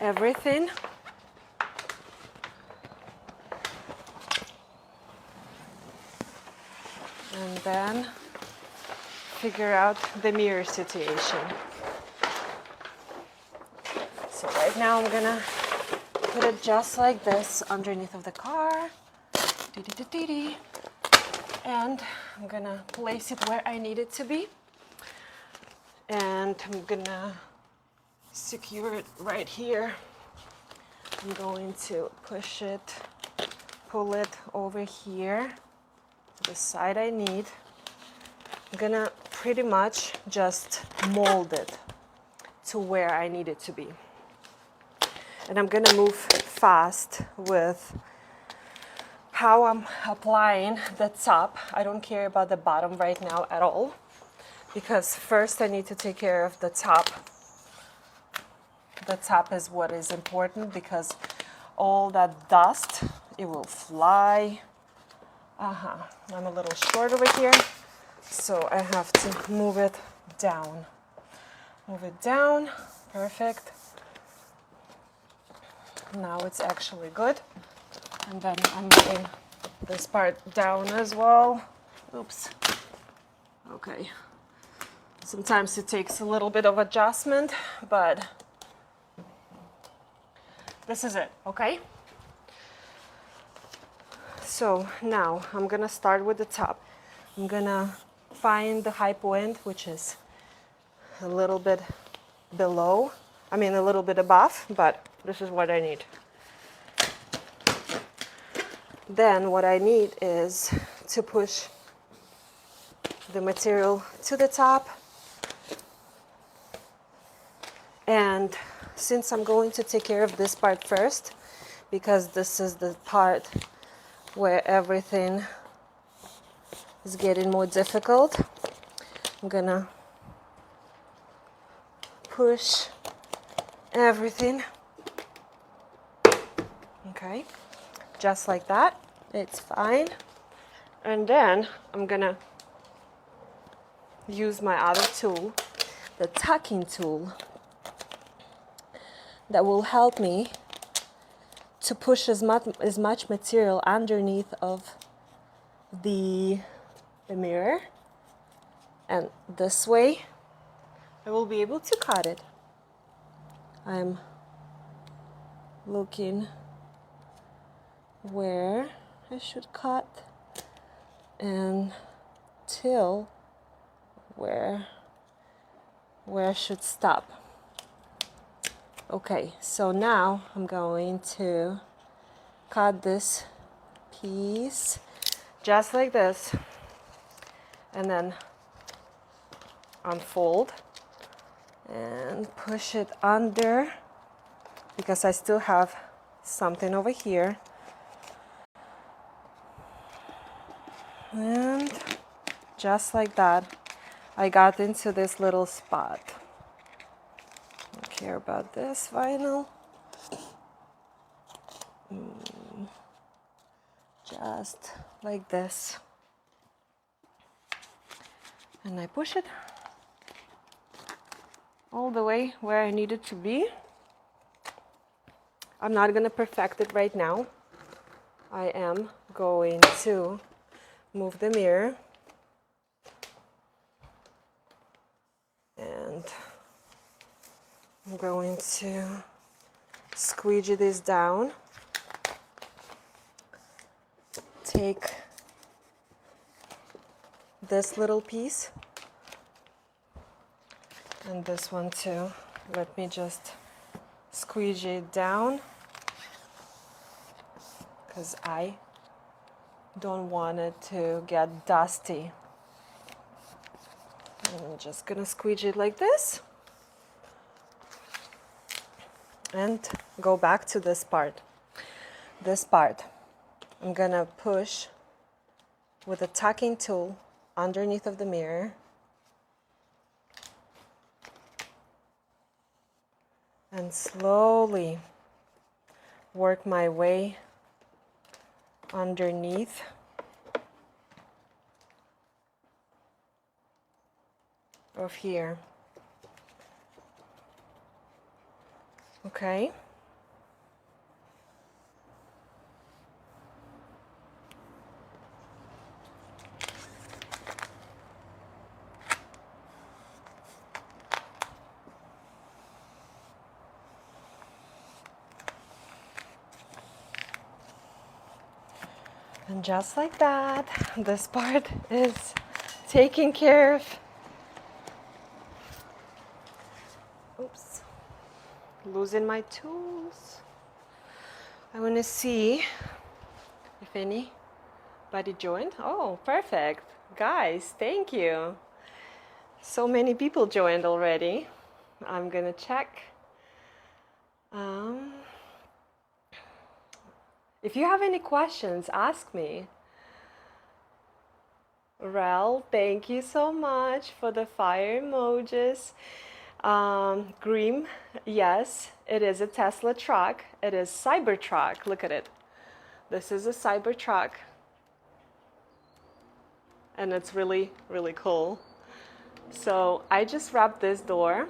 everything. And then figure out the mirror situation. So right now I'm gonna put it just like this underneath of the car. And I'm gonna place it where I need it to be. And I'm gonna secure it right here. I'm going to push it, pull it over here to the side I need. I'm gonna pretty much just mold it to where I need it to be. And I'm gonna move fast with how I'm applying the top. I don't care about the bottom right now at all, because first I need to take care of the top. The top is what is important, because all that dust, it will fly. I'm a little short over here, so I have to move it down. Move it down, perfect. Now it's actually good. And then I'm moving this part down as well. Oops. Okay. Sometimes it takes a little bit of adjustment, but this is it, okay? So now I'm gonna start with the top. I'm gonna find the high point, which is a little bit below, a little bit above, but this is what I need. Then what I need is to push the material to the top. And since I'm going to take care of this part first, because this is the part where everything is getting more difficult, I'm gonna push everything. Okay, just like that. It's fine. And then I'm gonna use my other tool, the tucking tool, that will help me to push as much material underneath of the mirror, and this way I will be able to cut it. I'm looking where I should cut and till where I should stop. Okay, so now I'm going to cut this piece just like this, and then unfold and push it under, because I still have something over here. And just like that, I got into this little spot. Don't care about this vinyl. Just like this. And I push it all the way where I need it to be. I'm not going to perfect it right now. I am going to move the mirror. And I'm going to squeegee this down. Take this little piece and this one too. Let me just squeegee it down, because I don't want it to get dusty. And I'm just gonna squeegee it like this and go back to this part. This part I'm gonna push with a tucking tool underneath of the mirror, and slowly work my way underneath. Of here. Okay, And just like that, this part is taken care of. Oops, losing my tools. I want to see if anybody joined. Oh, perfect. Guys, thank you. So many people joined already. I'm gonna check. If you have any questions, ask me. Rel, thank you so much for the fire emojis. Grim, yes, it is a Tesla truck. It is Cybertruck. Look at it. This is a Cybertruck. And it's really, really cool. So I just wrapped this door,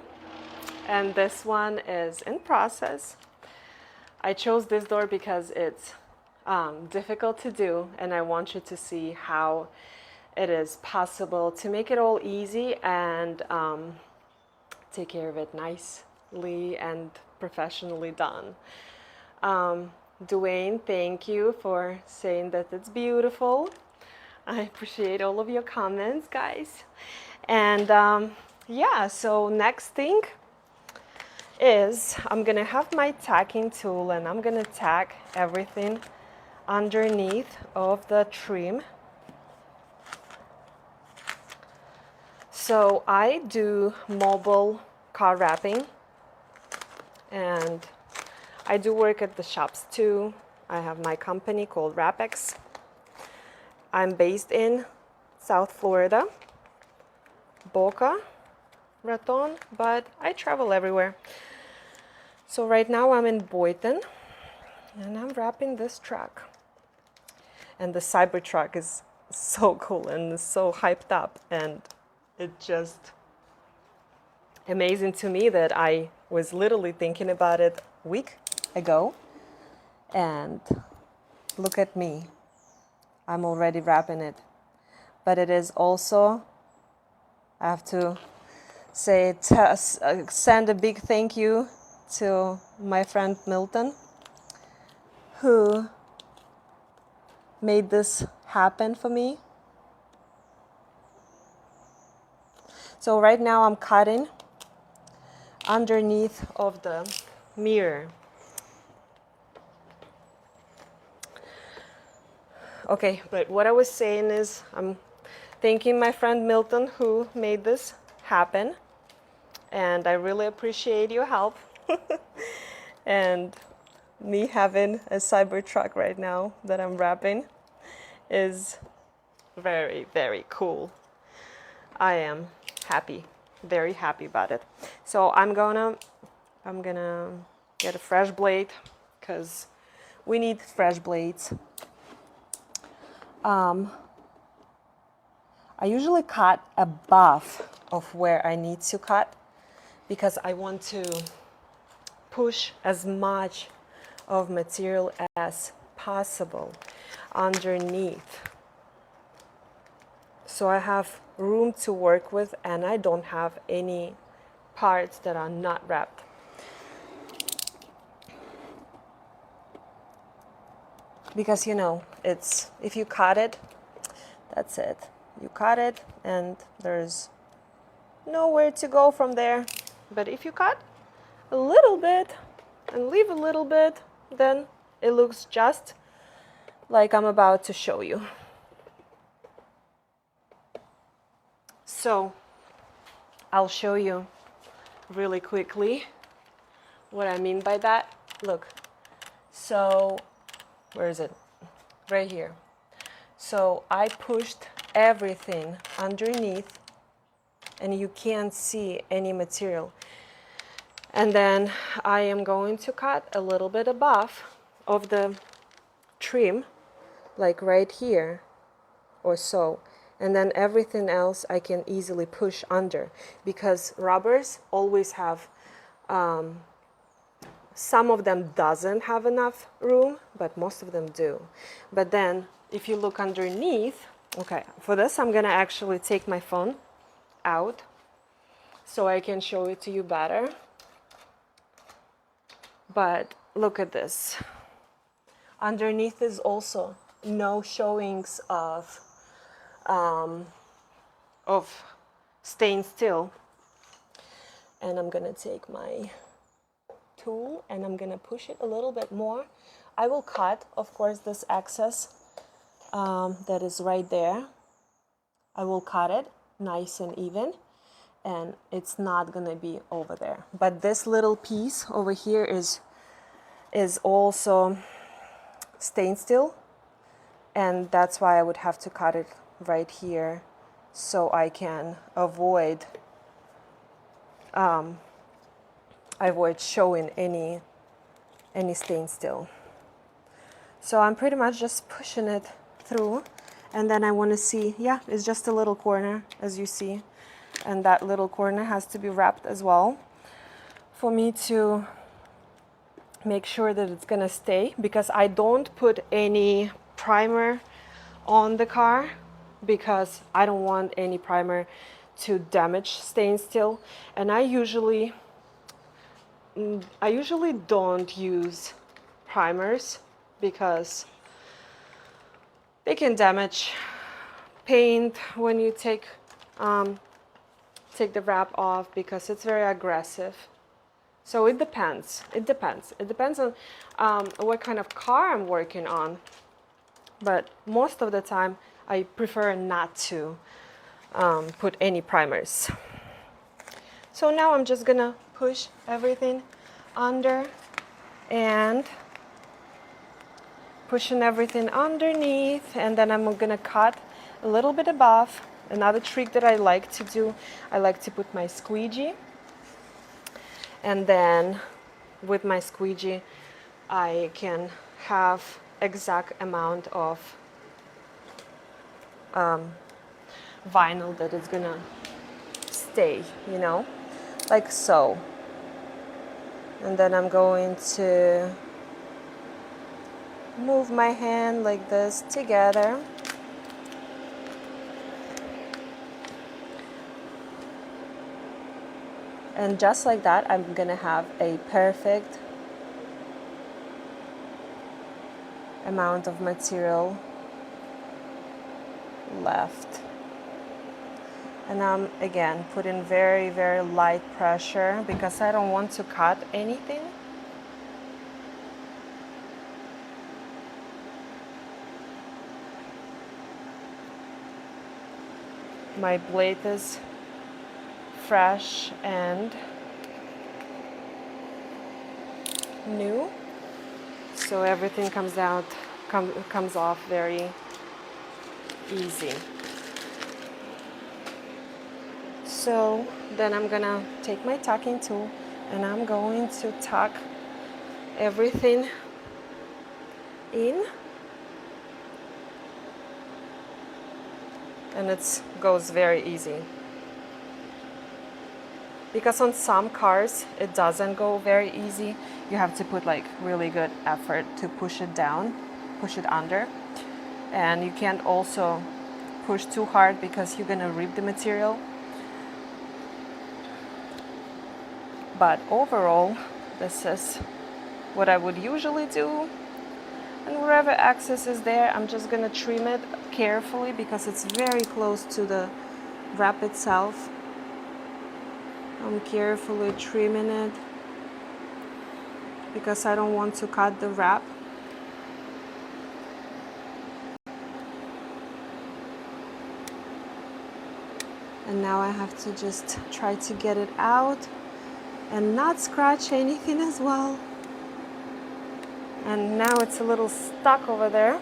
and this one is in process. I chose this door because it's difficult to do, and I want you to see how it is possible to make it all easy and take care of it nicely and professionally done. Dwayne, thank you for saying that it's beautiful. I appreciate all of your comments, guys. And yeah, so next thing is I'm gonna have my tacking tool, and I'm gonna tack everything underneath of the trim. So I do mobile car wrapping, and I do work at the shops too. I have my company called WrapX. I'm based in South Florida, Boca Raton, but I travel everywhere. So right now I'm in Boynton, and I'm wrapping this truck. And the Cybertruck is so cool and so hyped up, and it's just amazing to me that I was literally thinking about it a week ago, and look at me. I'm already wrapping it. But it is also, I have to say, send a big thank you to my friend Milton, who made this happen for me. So right now I'm cutting underneath of the mirror. Okay, but what I was saying is I'm thanking my friend Milton who made this happen, and I really appreciate your help. And me having a Cybertruck right now that I'm wrapping is very, very cool. I am happy, very happy about it. So I'm gonna get a fresh blade, because we need fresh blades. I usually cut above of where I need to cut, because I want to push as much of material as possible underneath, so I have room to work with, and I don't have any parts that are not wrapped. Because, you know, it's, if you cut it, that's it. You cut it and there's nowhere to go from there. But if you cut a little bit and leave a little bit, then it looks just like I'm about to show you. So I'll show you really quickly what I mean by that. Look, so where is it? Right here. So I pushed everything underneath, and you can't see any material. And then I am going to cut a little bit above of the trim, like right here or so. And then everything else I can easily push under, because rubbers always have, some of them doesn't have enough room, but most of them do. But then if you look underneath, okay, for this I'm gonna actually take my phone out so I can show it to you better. But look at this. Underneath is also no showings of staying still. And I'm gonna take my tool and I'm gonna push it a little bit more. I will cut, of course, this excess that is right there. I will cut it nice and even, and it's not gonna be over there. But this little piece over here is also stained steel, and that's why I would have to cut it right here so I can avoid showing any stained steel. So I'm pretty much just pushing it through, and then I want to see, yeah, it's just a little corner, as you see, and that little corner has to be wrapped as well for me to make sure that it's gonna stay, because I don't put any primer on the car because I don't want any primer to damage stained steel. And I usually don't use primers because they can damage paint when you take the wrap off, because it's very aggressive. So it depends. It depends on what kind of car I'm working on. But most of the time, I prefer not to put any primers. So now I'm just gonna push everything under and pushing everything underneath, and then I'm gonna cut a little bit above. Another trick that I like to do, I like to put my squeegee, and then with my squeegee I can have exact amount of vinyl that is gonna stay, you know, like so. And then I'm going to move my hand like this together. And just like that, I'm gonna have a perfect amount of material left. And I'm again putting very, very light pressure because I don't want to cut anything. My blade is fresh and new, so everything comes off very easy. So then I'm gonna take my tucking tool and I'm going to tuck everything in, and it goes very easy. Because on some cars it doesn't go very easy. You have to put like really good effort to push it down, push it under. And you can't also push too hard because you're gonna rip the material. But overall, this is what I would usually do. And wherever excess is there, I'm just gonna trim it carefully because it's very close to the wrap itself. I'm carefully trimming it because I don't want to cut the wrap. And now I have to just try to get it out and not scratch anything as well. And now it's a little stuck over there.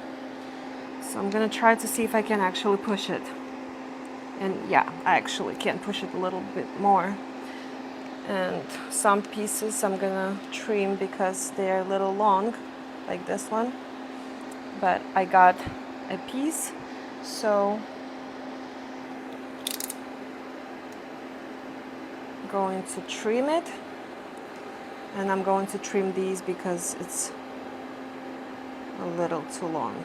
So I'm gonna try to see if I can actually push it. And yeah, I actually can push it a little bit more. And some pieces I'm gonna trim because they're a little long, like this one. But I got a piece, so I'm going to trim it. And I'm going to trim these because it's a little too long.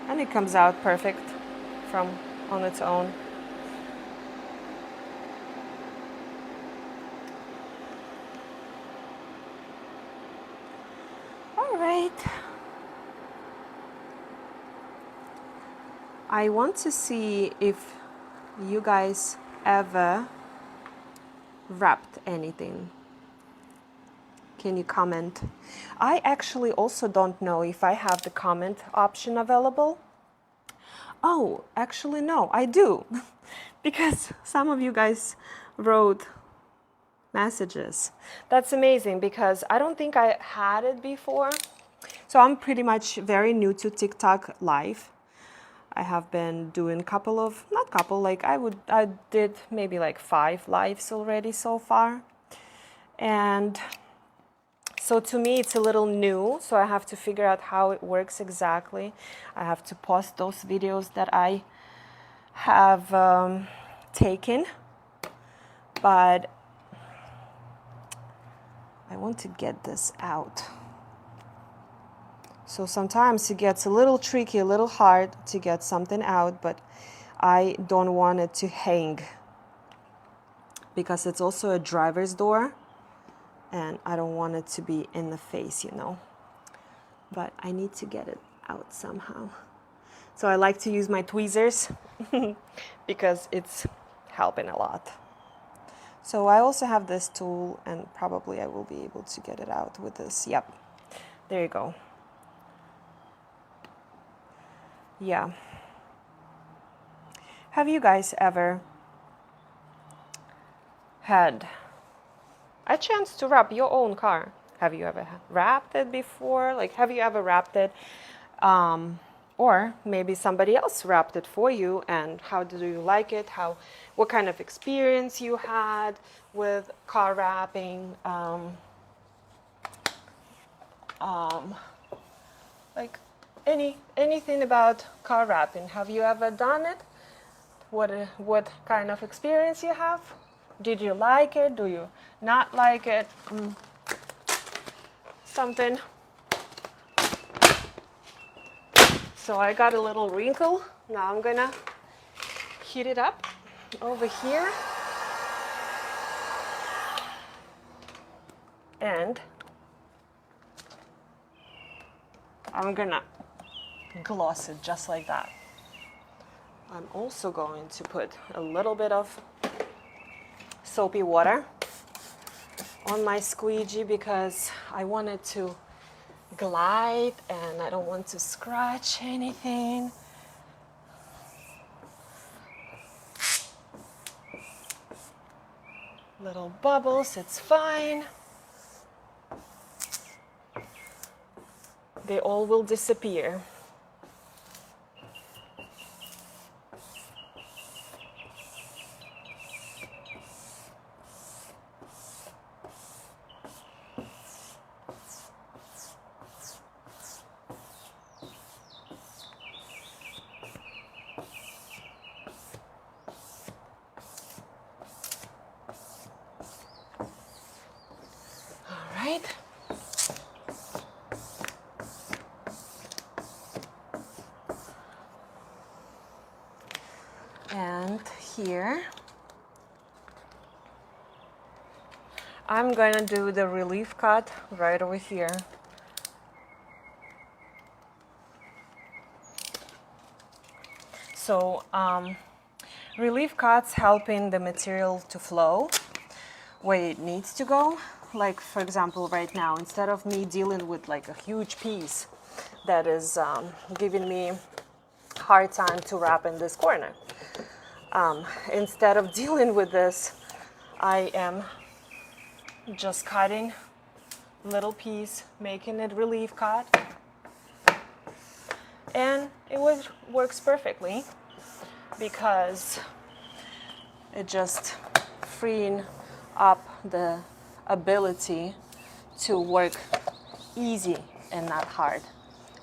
And it comes out perfect from on its own. All right. I want to see if you guys ever wrapped anything. Can you comment? I actually also don't know if I have the comment option available. Oh, actually no, I do. Because some of you guys wrote messages. That's amazing because I don't think I had it before. So I'm pretty much very new to TikTok live. I have been doing I did maybe like 5 lives already so far. And so to me, it's a little new, so I have to figure out how it works exactly. I have to post those videos that I have taken, but I want to get this out. So sometimes it gets a little tricky, a little hard to get something out, but I don't want it to hang because it's also a driver's door and I don't want it to be in the face, you know. But I need to get it out somehow. So I like to use my tweezers because it's helping a lot. So I also have this tool and probably I will be able to get it out with this. Yep, there you go. Yeah. Have you guys ever had a chance to wrap your own car? Have you ever wrapped it before? Like, have you ever wrapped it? Or maybe somebody else wrapped it for you, and how did you like it? What kind of experience you had with car wrapping? Like anything about car wrapping. Have you ever done it? What kind of experience you have? Did you like it? Do you not like it? Something. So I got a little wrinkle. Now I'm gonna heat it up over here. And I'm gonna gloss it just like that. I'm also going to put a little bit of soapy water on my squeegee because I want it to glide and I don't want to scratch anything. Little bubbles, it's fine. They all will disappear. And here, I'm gonna do the relief cut right over here. So relief cuts helping the material to flow where it needs to go. Like for example, right now, instead of me dealing with like a huge piece that is giving me hard time to wrap in this corner, instead of dealing with this, I am just cutting little piece, making it relief cut, and it works perfectly because it just freeing up the ability to work easy and not hard,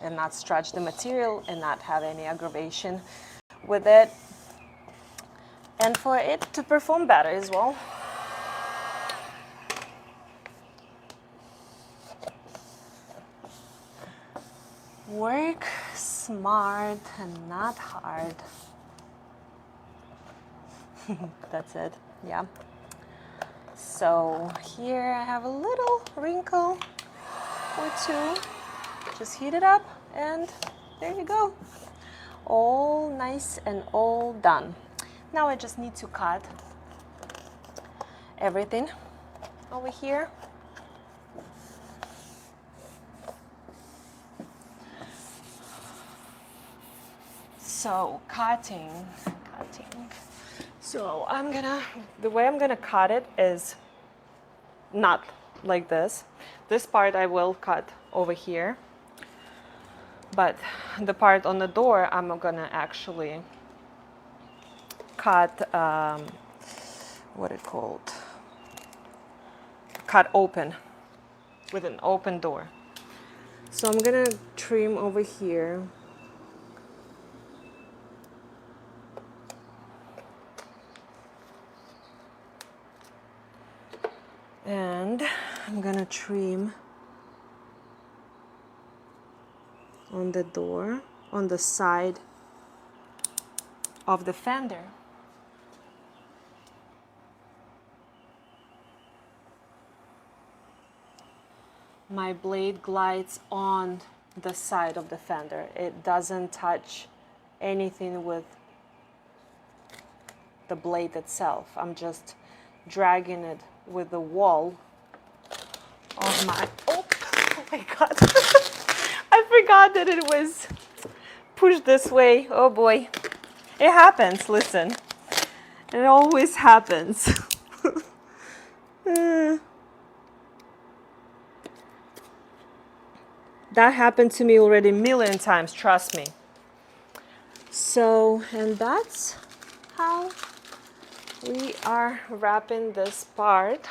and not stretch the material and not have any aggravation with it, and for it to perform better as well. Work smart and not hard. That's it, yeah. So here I have a little wrinkle or two. Just heat it up and there you go. all nice and all done. Now I just need to cut everything over here. So cutting. So the way I'm gonna cut it is not like this. This part I will cut over here, but the part on the door I'm gonna actually cut, what it called? Cut open, with an open door. So I'm gonna trim over here. And I'm gonna trim on the door, on the side of the fender. My blade glides on the side of the fender. It doesn't touch anything with the blade itself. I'm just dragging it with the wall of my, oh my God. I forgot that it was pushed this way. Oh boy. It happens, listen. It always happens. That happened to me already a million times, trust me. So, and that's how we are wrapping this part.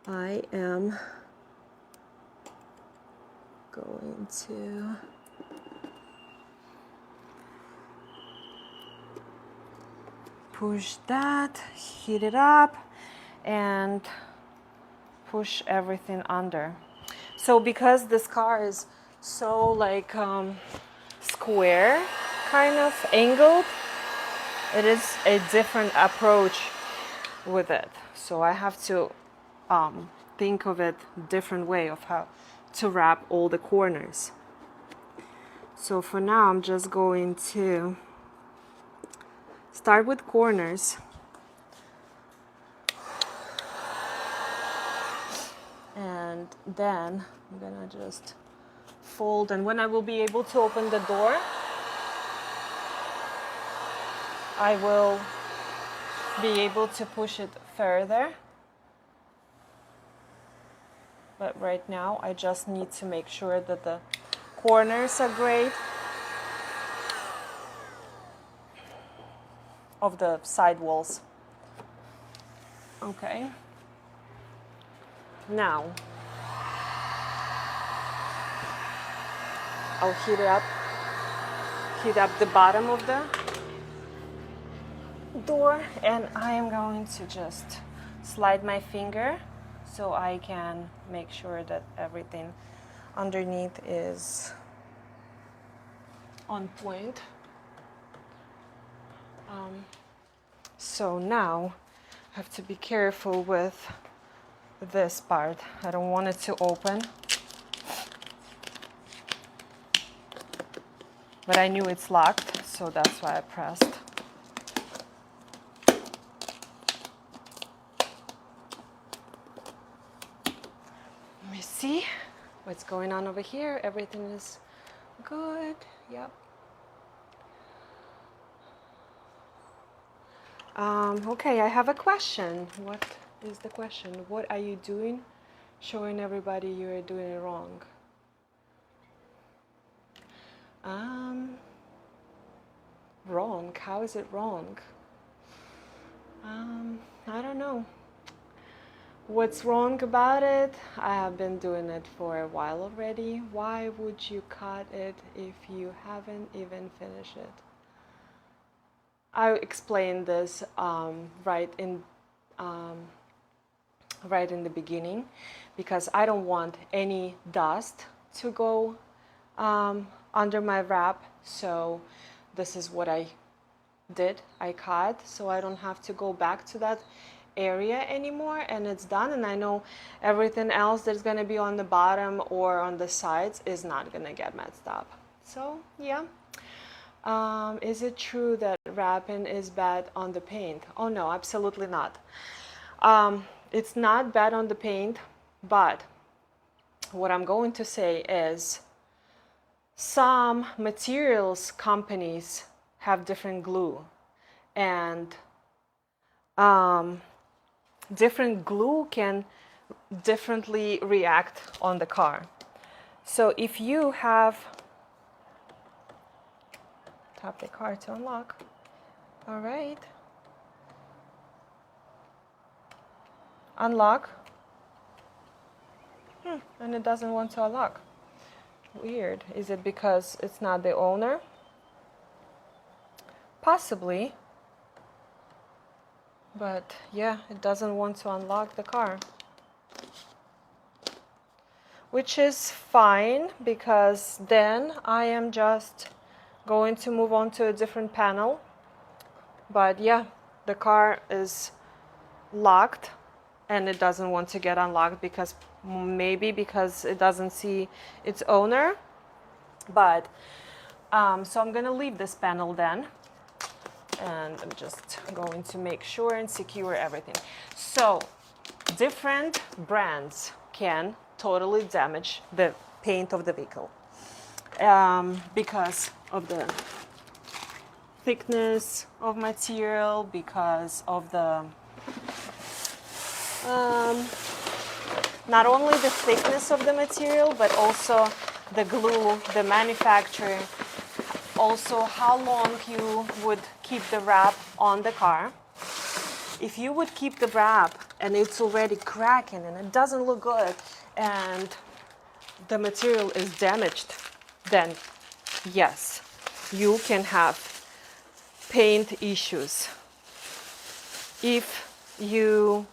I am going to push that, heat it up, and push everything under. So because this car is so like square, kind of angled, it is a different approach with it. So I have to think of it different way of how to wrap all the corners. So for now I'm just going to start with corners. And then I'm gonna just fold, and when I will be able to open the door, I will be able to push it further. But right now I just need to make sure that the corners are great of the side walls. Okay. Now I'll heat up the bottom of the door, and I am going to just slide my finger so I can make sure that everything underneath is on point. So now I have to be careful with this part. I don't want it to open, but I knew it's locked, so that's why I pressed. Let me see what's going on over here. Everything is good. Yep. Okay, I have a question. What is the question? What are you doing? Showing everybody you are doing it wrong. Wrong? How is it wrong? I don't know. What's wrong about it? I have been doing it for a while already. Why would you cut it if you haven't even finished it? I explained this right in the beginning, because I don't want any dust to go under my wrap. So this is what I did. I cut, so I don't have to go back to that area anymore, and it's done, and I know everything else that's going to be on the bottom or on the sides is not going to get messed up. So yeah. Is it true that wrapping is bad on the paint? Oh no, absolutely not. It's not bad on the paint, but what I'm going to say is some materials companies have different glue, and different glue can differently react on the car. So if you have, tap the car to unlock. All right. Unlock. And it doesn't want to unlock. Weird. Is it because it's not the owner? Possibly. But yeah, it doesn't want to unlock the car. Which is fine, because then I am just going to move on to a different panel. But yeah, the car is locked and it doesn't want to get unlocked, because maybe because it doesn't see its owner. But so I'm gonna leave this panel then, and I'm just going to make sure and secure everything. So different brands can totally damage the paint of the vehicle because of the thickness of material, because of the not only the thickness of the material, but also the glue, the manufacturer, also how long you would keep the wrap on the car. If you would keep the wrap and it's already cracking and it doesn't look good and the material is damaged, then yes, you can have paint issues. If you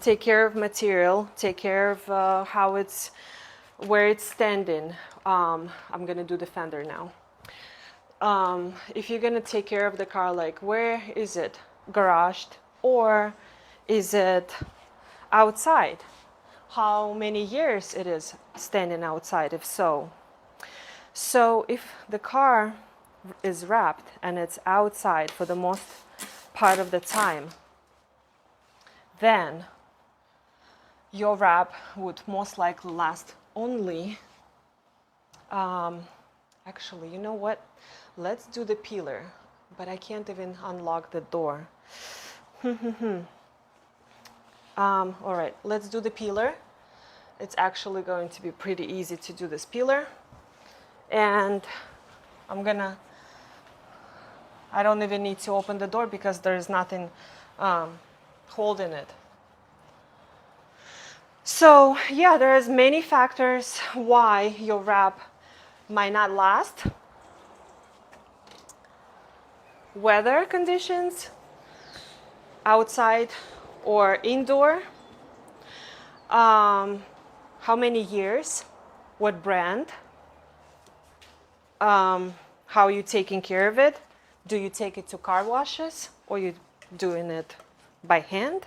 take care of material, take care of how it's, where it's standing. I'm gonna do the fender now. If you're gonna take care of the car, like where is it garaged or is it outside? How many years it is standing outside, if so. So if the car is wrapped and it's outside for the most part of the time, then your wrap would most likely last only, actually, you know what? Let's do the peeler, but I can't even unlock the door. All right, let's do the peeler. It's actually going to be pretty easy to do this peeler. And I don't even need to open the door because there's nothing holding it. So yeah, there's many factors why your wrap might not last. Weather conditions, outside or indoor, how many years, what brand, how you taking care of it. Do you take it to car washes or you doing it by hand?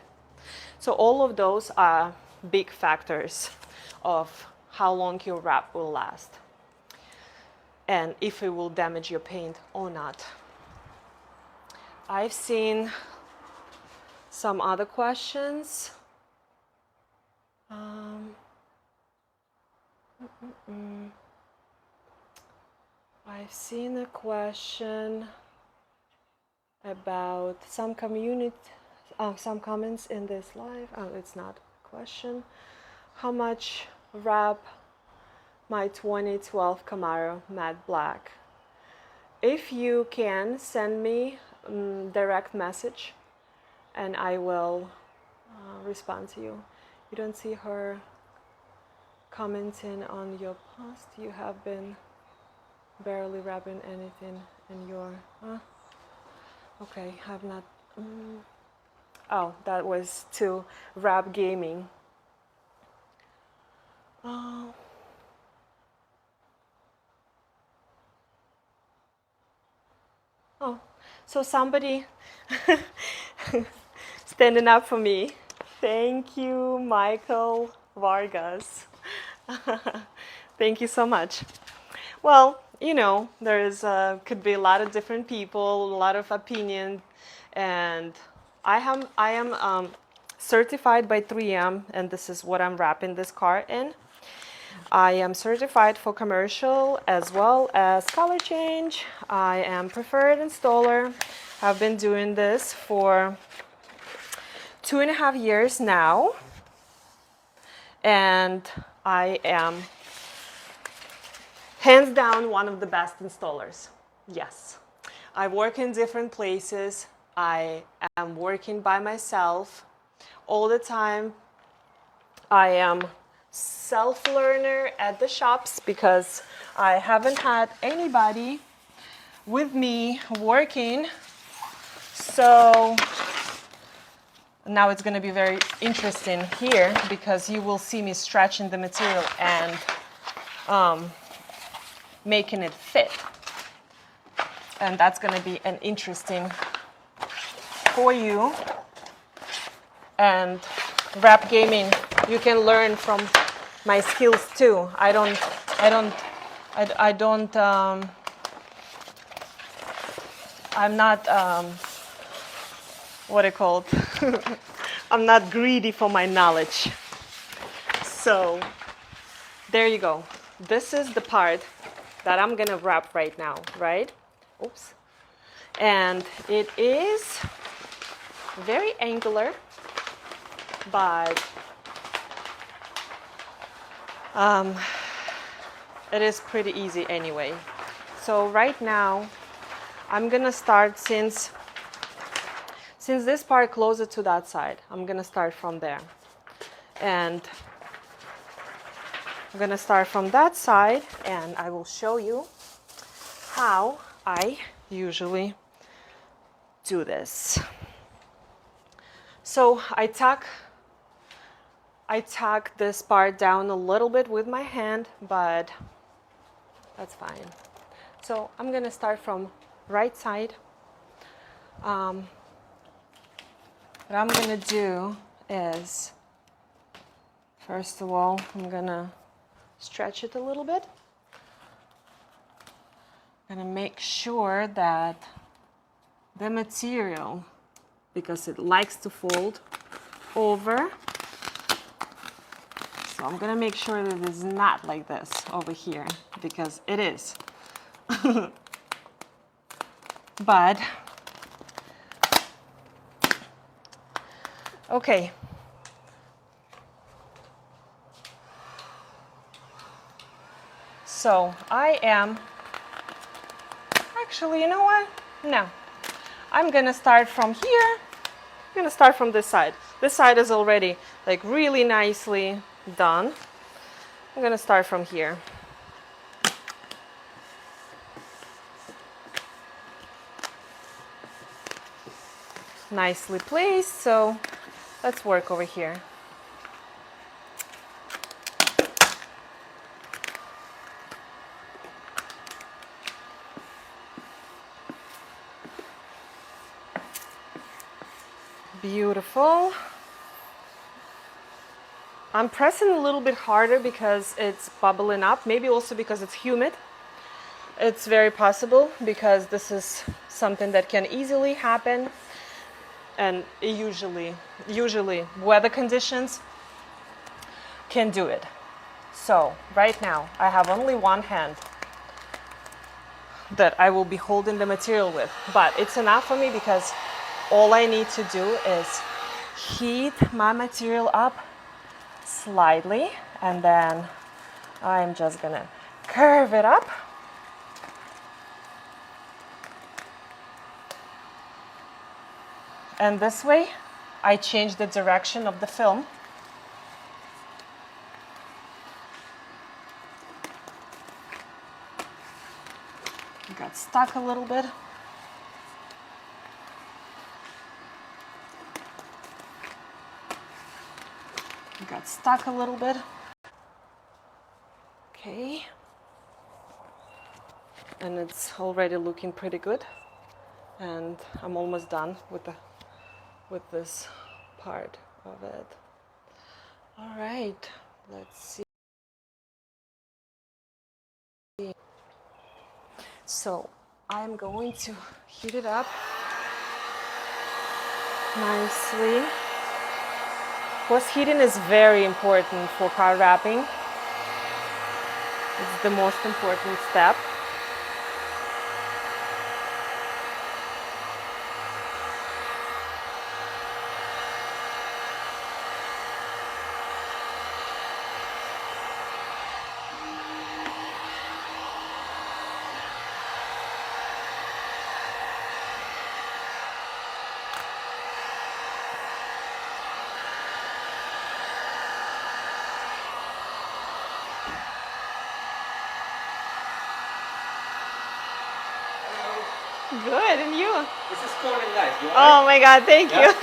So all of those are big factors of how long your wrap will last and if it will damage your paint or not. I've seen some other questions. I've seen a question about some some comments in this live. Oh, it's not a question. How much wrap my 2012 Camaro matte black? If you can, send me direct message and I will respond to you. You don't see her commenting on your post. You have been barely wrapping anything in your... Okay, have not... Oh, that was to wrap gaming. Oh, so somebody standing up for me. Thank you, Michael Vargas. Thank you so much. Well, you know, there's could be a lot of different people, a lot of opinion, and I am certified by 3M, and this is what I'm wrapping this car in. I am certified for commercial as well as color change. I am preferred installer. I've been doing this for 2.5 years now, and I am hands down one of the best installers. Yes. I work in different places. I am working by myself all the time. I am self-learner at the shops because I haven't had anybody with me working. So now it's going to be very interesting here because you will see me stretching the material and making it fit. And that's going to be an interesting for you. And rap gaming, you can learn from my skills too. I'm not, what do you call it? I'm not greedy for my knowledge. So there you go. This is the part that I'm gonna wrap right now, right? Oops. And it is very angular, but it is pretty easy anyway. So right now, I'm gonna start since this part closer to that side, I'm gonna start from there. And I'm gonna start from that side and I will show you how I usually do this. So I tuck this part down a little bit with my hand, but that's fine. So I'm gonna start from right side. What I'm gonna do is, first of all, I'm gonna stretch it a little bit. I'm gonna make sure that the material, because it likes to fold over, so I'm gonna make sure that it's not like this over here, because it is. But okay. So I am, actually, you know what? No. I'm gonna start from here. I'm gonna start from this side. This side is already like really nicely done. I'm gonna start from here. Nicely placed, so let's work over here. Beautiful. I'm pressing a little bit harder because it's bubbling up, maybe also because it's humid. It's very possible because this is something that can easily happen, and usually weather conditions can do it. So right now I have only one hand that I will be holding the material with, but it's enough for me because all I need to do is heat my material up slightly, and then I'm just gonna curve it up. And this way, I change the direction of the film. Got stuck a little bit. Got stuck a little bit. Okay. And it's already looking pretty good. And I'm almost done with this part of it. All right, let's see. So I'm going to heat it up nicely. Plus, heating is very important for car wrapping. It's the most important step. Good, and you? This is cold and nice. You Oh my God, thank you.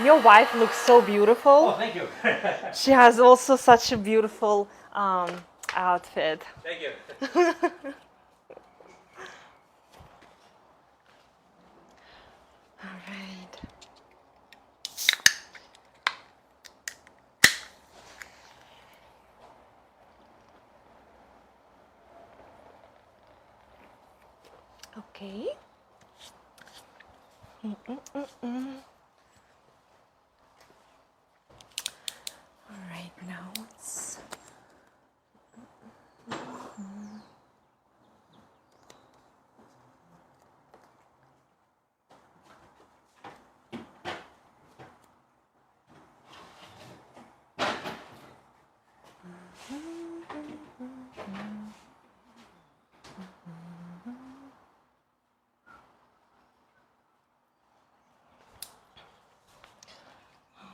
Your wife looks so beautiful. Oh, thank you. She has also such a beautiful outfit. Thank you. All right. Okay. All right, now it's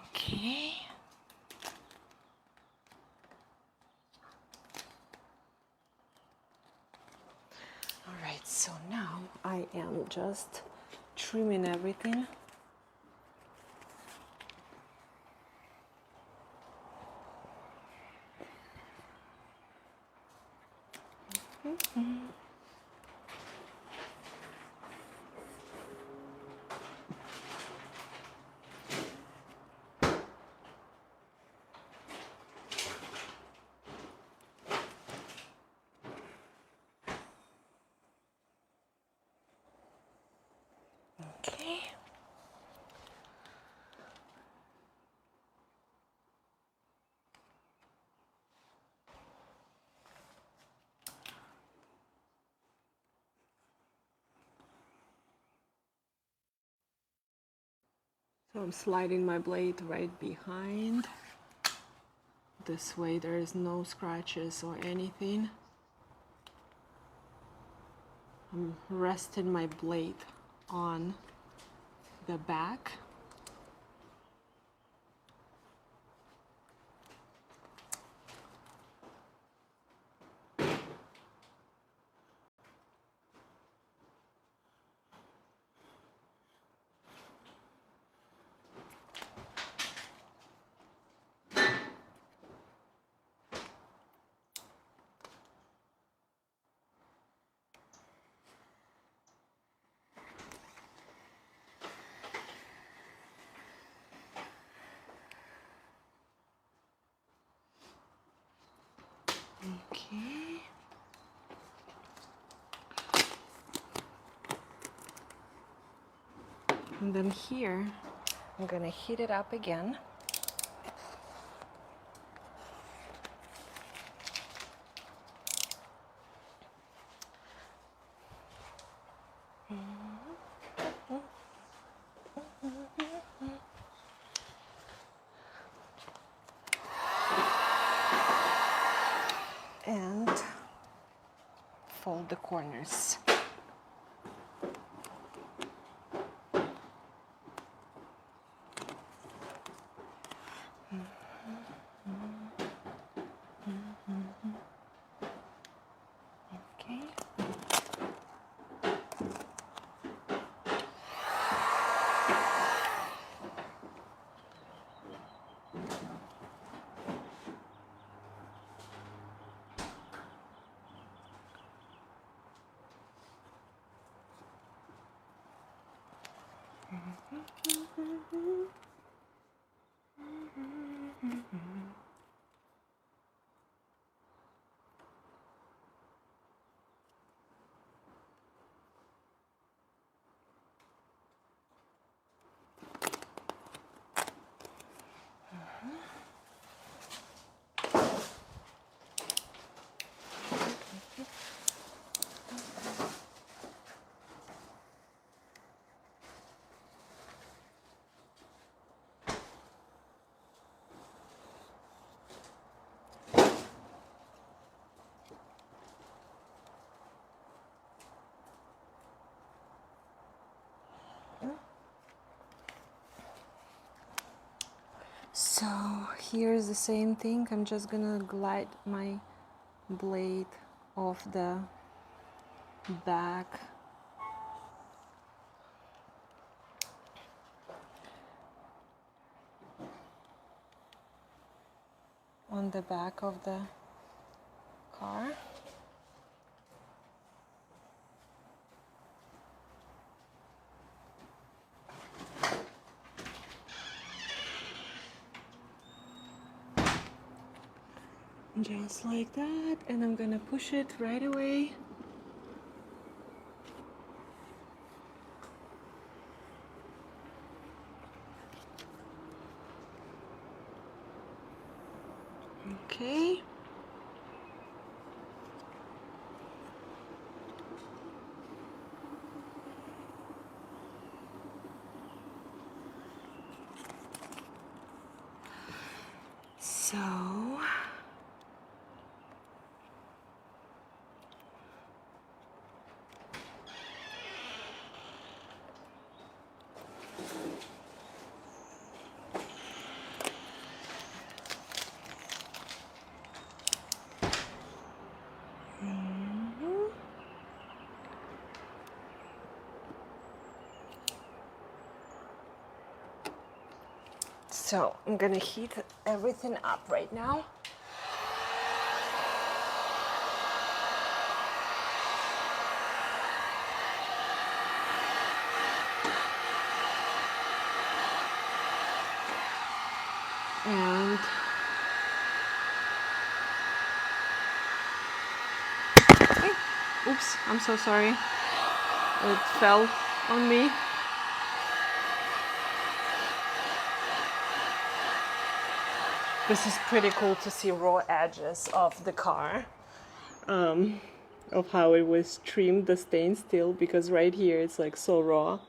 okay. All right, so now I am just trimming everything. Okay. So I'm sliding my blade right behind. This way there is no scratches or anything. I'm resting my blade on the back. Okay. And then here, I'm gonna heat it up again. And fold the corners. So here's the same thing. I'm just gonna glide my blade off the back. On the back of the car. Just like that, and I'm gonna push it right away. Okay. So So I'm gonna heat everything up right now. And oops, I'm so sorry. It fell on me. This is pretty cool to see raw edges of the car, of how it was trimmed, the stain still, because right here it's like so raw.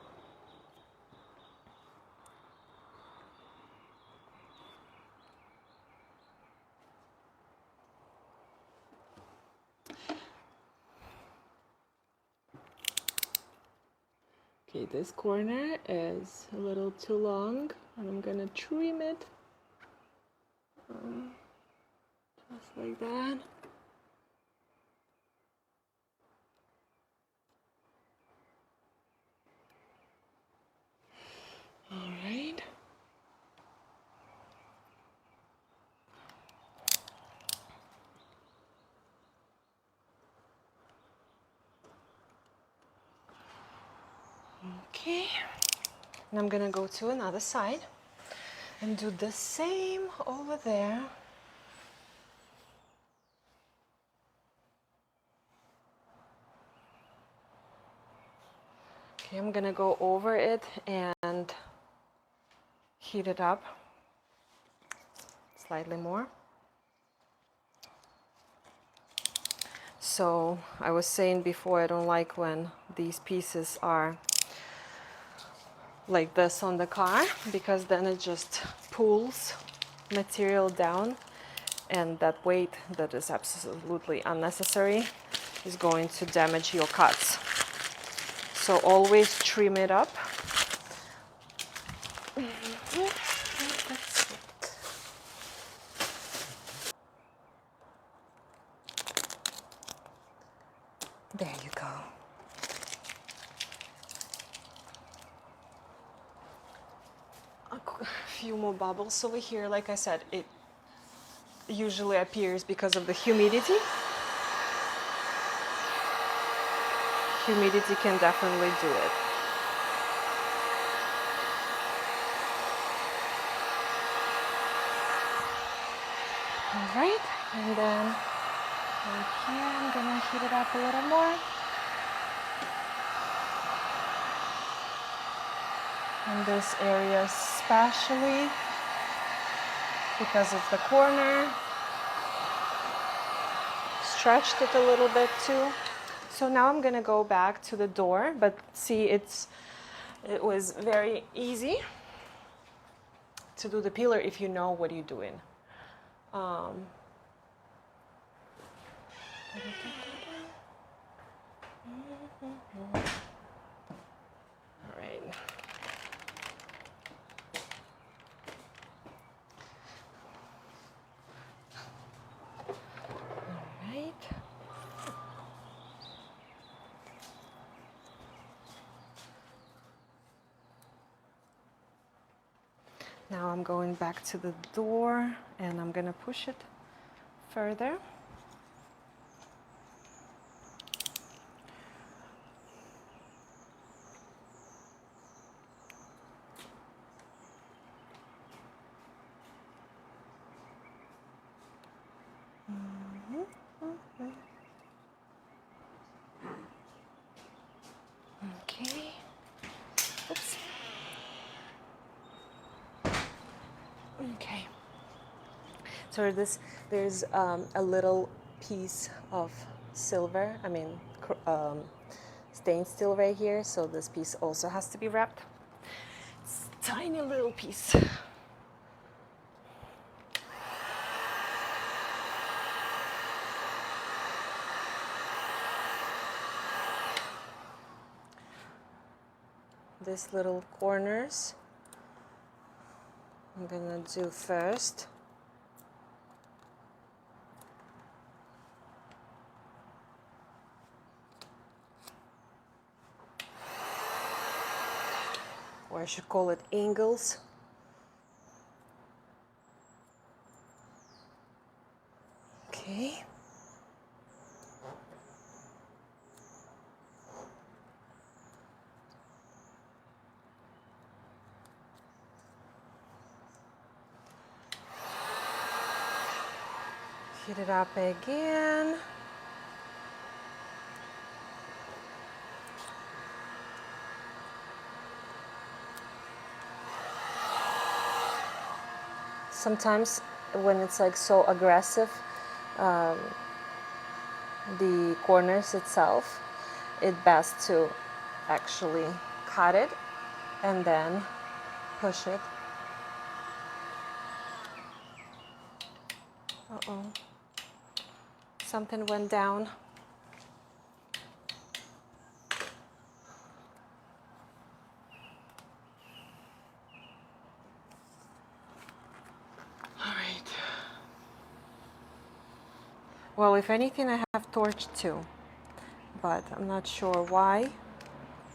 Okay, this corner is a little too long, and I'm gonna trim it. Just like that. All right. Okay. And I'm gonna go to another side and do the same over there. Okay, I'm gonna go over it and heat it up slightly more. So I was saying before, I don't like when these pieces are like this on the car, because then it just pulls material down, and that weight that is absolutely unnecessary is going to damage your cuts. So always trim it up. There you go. A few more bubbles over here. Like I said, it usually appears because of the humidity. Humidity can definitely do it. All right, and then right here, I'm gonna heat it up a little more. In this area especially, because of the corner. Stretched it a little bit too. So now I'm gonna go back to the door, but see, it was very easy to do the peeler if you know what you're doing. All right. All right. Now I'm going back to the door and I'm gonna push it further. Okay. Oops. Okay. So there's a little piece of silver, stained steel right here, so this piece also has to be wrapped. It's a tiny little piece. These little corners I'm gonna do first. Or I should call it angles. Okay. Heat it up again. Sometimes when it's like so aggressive, the corners itself, it's best to actually cut it and then push it. Uh-oh. Something went down. All right. Well, if anything, I have torch too, but I'm not sure why.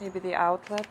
Maybe the outlet.